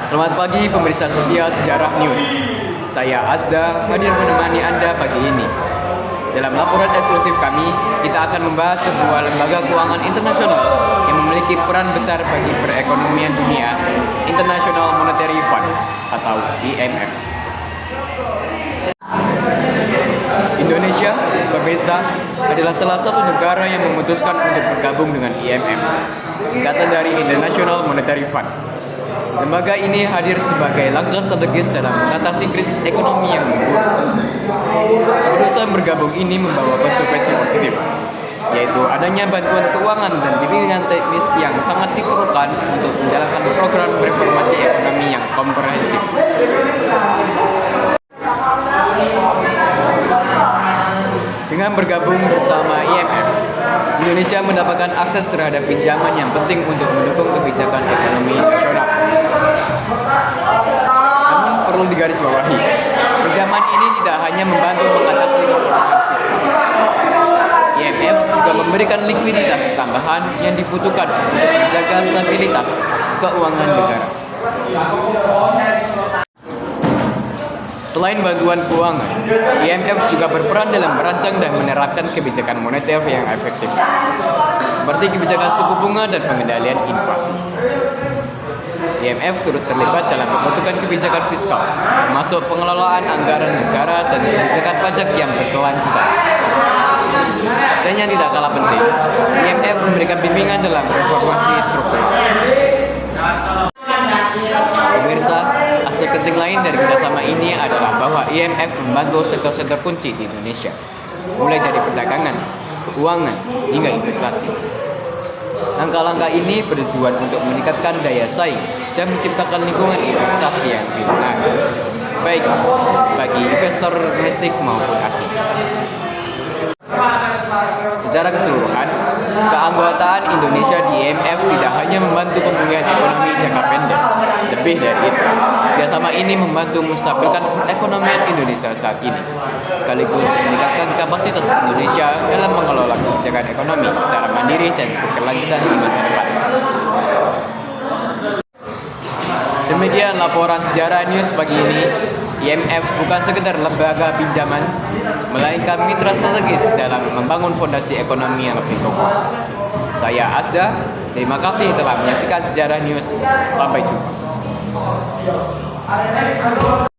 Selamat pagi pemirsa setia Sejarah News. Saya Asda hadir menemani Anda pagi ini. Dalam laporan eksklusif kami, kita akan membahas sebuah lembaga keuangan internasional yang memiliki peran besar bagi perekonomian dunia, International Monetary Fund atau IMF. Indonesia, pemirsa, adalah salah satu negara yang memutuskan untuk bergabung dengan IMF, singkatan dari International Monetary Fund. Lembaga ini hadir sebagai langkah strategis dalam mengatasi krisis ekonomi yang memburuk. Keputusan bergabung ini membawa konsekuensi positif, yaitu adanya bantuan keuangan dan bimbingan teknis yang sangat diperlukan untuk menjalankan program reformasi ekonomi yang komprehensif. Dengan bergabung bersama IMF, Indonesia mendapatkan akses terhadap pinjaman yang penting untuk mendukung kebijakan ekonomi nasional. Namun perlu digarisbawahi, pinjaman ini tidak hanya membantu mengatasi kekurangan fiskal. IMF juga memberikan likuiditas tambahan yang dibutuhkan untuk menjaga stabilitas keuangan negara. Selain bantuan keuangan, IMF juga berperan dalam merancang dan menerapkan kebijakan moneter yang efektif, seperti kebijakan suku bunga dan pengendalian inflasi. IMF turut terlibat dalam pembentukan kebijakan fiskal, termasuk pengelolaan anggaran negara dan kebijakan pajak yang berkelanjutan. Dan yang tidak kalah penting, IMF memberikan bimbingan dalam reformasi struktural. Pemirsa, aspek penting lain dari kerjasama ini adalah bahwa IMF membantu sektor-sektor kunci di Indonesia, mulai dari perdagangan, keuangan, hingga investasi. Langkah-langkah ini bertujuan untuk meningkatkan daya saing dan menciptakan lingkungan investasi yang lebih menarik, baik bagi investor domestik maupun asing. Secara keseluruhan, keanggotaan Indonesia di IMF tidak hanya membantu pemulihan ekonomi jangka pendek. Lebih dari itu, kerjasama ini membantu menstabilkan perekonomian Indonesia saat ini, sekaligus meningkatkan kapasitas Indonesia dalam mengelola kebijakan ekonomi secara mandiri dan berkelanjutan di masa depan. Demikian laporan Sejarah News pagi ini. IMF bukan sekedar lembaga pinjaman, melainkan mitra strategis dalam membangun fondasi ekonomi yang lebih kokoh. Saya Asda, terima kasih telah menyaksikan Sejarah News. Sampai jumpa.